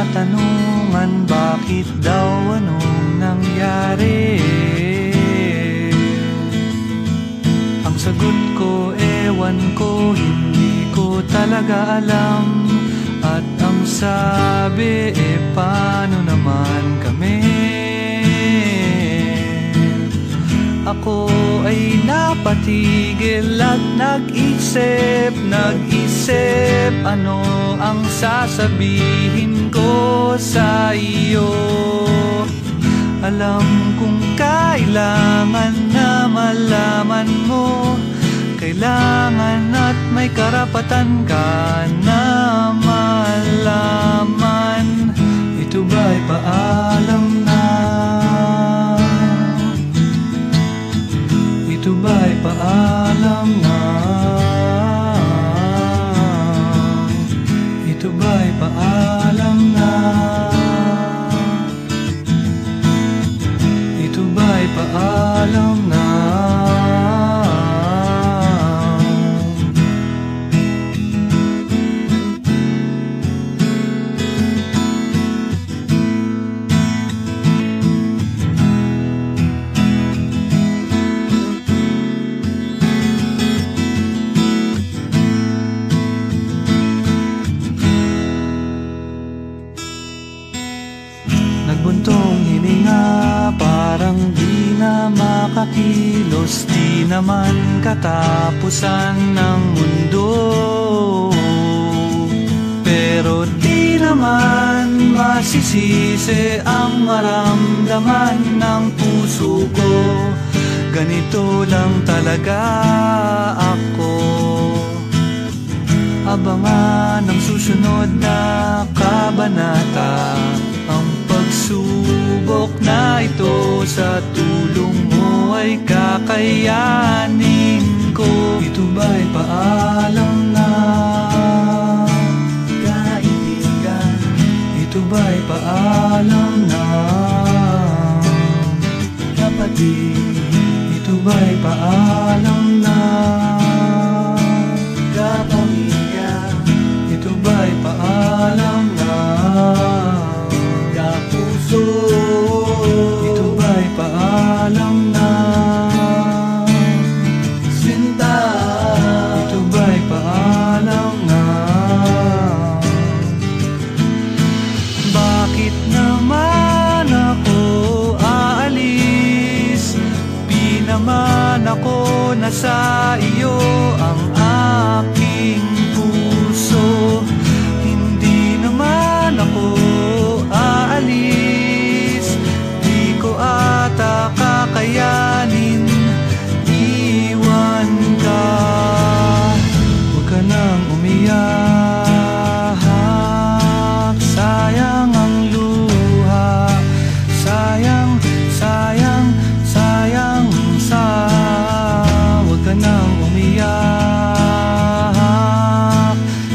katanungan, bakit daw, anong nangyari? Ang sagot ko, ewan ko, hindi ko talaga alam. At ang sabi, paano naman kami? Ako ay napatigil at nag-isip, ano ang sasabihin ko sa iyo. Alam kong kailangan na malaman mo, kailangan at may karapatan ka na malaman. Ito ba'y paalam na? Ito ba'y paalam na? Ito ba'y paalam na? Ito ba'y paalam na? Nagbuntong hininga, parang di na makakilos. Di naman katapusan ng mundo, pero di naman masisisi ang maramdaman ng puso ko. Ganito lang talaga ako. Abangan ang susunod na kabanata, ang pagsubok na ito sa tulong mo ay kakayanin ko. Ito ba'y paalam na, kaibigan? Ito ba'y paalam na, kapatid? Ito ba'y paalam na, kapamilya? Ito ba'y paalam na, kapuso? Ito ba'y paalam na, sinta? Ito ba'y paalam na? Bakit naman ako aalis? Di naman ako nasa iyo ang aking puso. Hindi naman ako aalis, di ko ata kakayanin iwan ka. Huwag ka nang umiyak, sayang ang luha. Sayang, sayang, sayang sa. Huwag ka nang umiyak,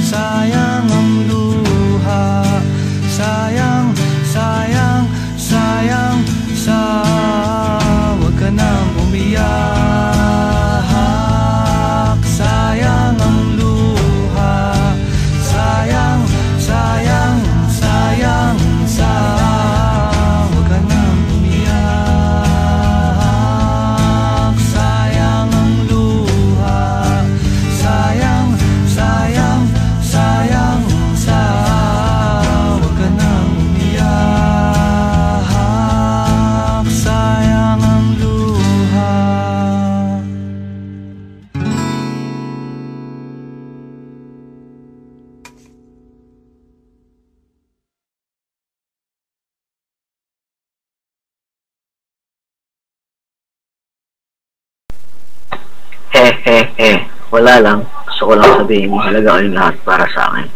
sayang ang luha. Sayang, sayang, sayang sa. Huwag ka nang umiyak, sayang ang luha. Sayang, sayang, sayang sa. Huwag ka nang umiyak, sayang ang luha. Sayang, sayang, sayang sa. Huwag ka nang umiyak, sayang ang luha. Wala lang. Gusto ko lang sabihin, mahalaga kayong lahat para sa akin.